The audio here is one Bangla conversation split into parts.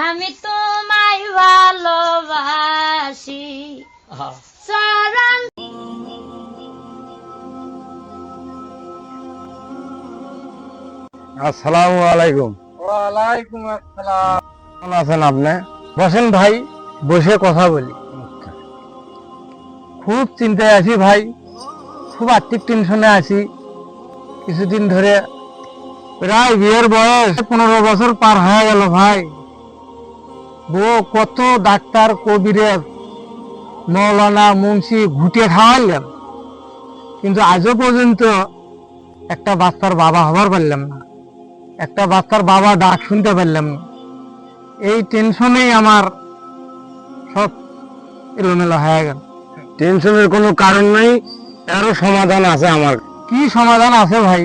আমি তোমায় ভালোবাসি চরণ। আসসালামু আলাইকুম। ওয়ালাইকুম আসসালাম। কেমন আছেন আপনি? বসেন ভাই, বসে কথা বলি। খুব চিন্তায় আছি ভাই, খুব আর্থিক টেনশনে আছি। কিছুদিন ধরে প্রায় বিয়ের বয়স 15 বছর পার হয়ে গেল ভাই। বউ কত ডাক্তার, কবিরাজ, মৌলানা, মুন্সি ঘুটিয়ে খাওয়াইলাম, কিন্তু আজও পর্যন্ত একটা বাচ্চার বাবা হবার পারলাম না, একটা বাচ্চার বাবা ডাক শুনতে পারলাম না। এই টেনশনেই আমার সব এলোমেলো হয়ে গেল। টেনশনের কোনো কারণ নাই, এরও সমাধান আছে আমার। কি সমাধান আছে ভাই,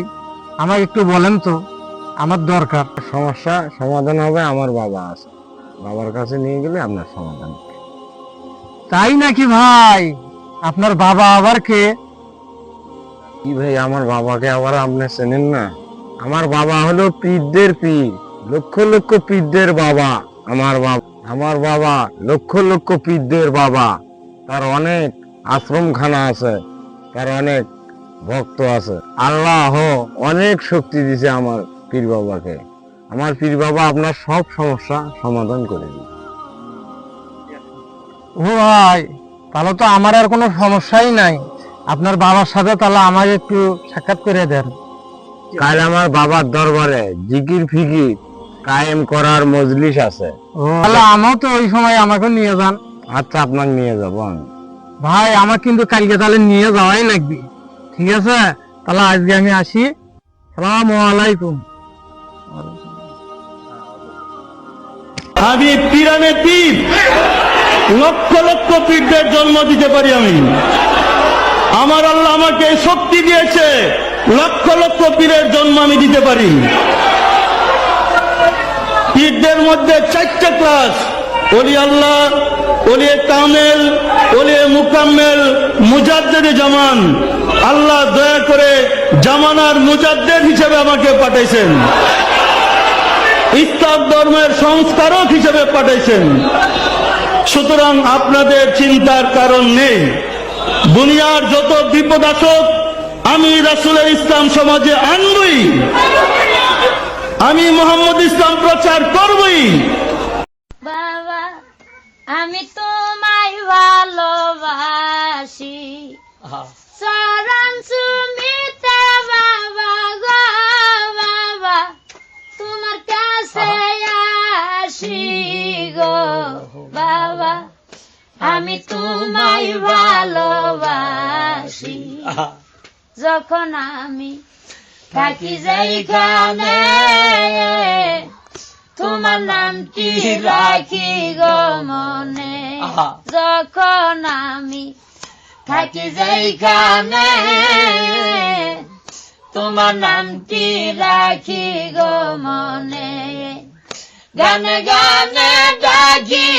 আমাকে একটু বলেন তো, আমার দরকার। সমস্যা সমাধান হবে, আমার বাবা আছে, বাবার কাছে নিয়ে গেলে আপনার সমাধান। তাই নাকি ভাই? আপনার বাবা আবার কে? কি ভাই, আমার বাবাকে আবার আপনি চেনেন না? আমার বাবা হলো পীরদের পীর, লক্ষ লক্ষ পীরদের বাবা। আমার বাবা লক্ষ লক্ষ পীরদের বাবা। তার অনেক আশ্রমখানা আছে, তার অনেক ভক্ত আছে। আল্লাহ অনেক শক্তি দিছে আমার পীর বাবাকে। আমার পীর বাবা আপনার সব সমস্যা সমাধান করে দিবে। ও ভাই, তাহলে তো আমার আর কোনো সমস্যাই নাই। আপনার বাবার সাথে তাহলে আমাকে একটু সাক্ষাৎ করে দেন। কাল আমার বাবার দরবারে জিকির ফিকির কায়েম করার মজলিস আছে। তাহলে আমাও তো ওই সময় আমাকে নিয়ে যান। আচ্ছা, আপনাকে নিয়ে যাবো আমি। ভাই আমার কিন্তু কালকে তাহলে নিয়ে যাওয়াই লাগবে, ঠিক আছে? তাহলে আজকে আমি আসি। আসসালামু আলাইকুম। আমি পিরানে পীর, লক্ষ লক্ষ পীরদের জন্ম দিতে পারি আমি। আমার আল্লাহ আমাকে শক্তি দিয়েছে, লক্ষ লক্ষ পীরের জন্ম আমি দিতে পারি। পীরদের মধ্যে 4টে ক্লাস: ওলি আল্লাহ, ওলি কামেল, ওলি মুকাম্মেল, মুজাদ্দেদ জামান। আল্লাহ দয়া করে জামানার মুজাদ্দেদ হিসেবে আমাকে পাঠাইছেন, ইসলাম ধর্মের সংস্কারক হিসেবে পাঠাইছেন। সুতরাং আপনাদের চিন্তার কারণ নেই। দুনিয়ার যত বিপদ আসুক আমি রাসূলের ইসলাম সমাজে আনবই, আমি মুহাম্মদ ইসলাম প্রচার করবই। বাবা আমি তোমায় ভালোবাসি চরণ সুমিতে বাবা গো বাবা, তোমার কাছে আসি গো বাবা, আমি তোমায় ভালোবাসি। যখন আমি থাকি যাইখানে তোমার নামটি রাখি গো মনে। যখন আমি থাকি যাইখানে তোমার নামটি রাখি গো মনে। গানে গানে ডাকি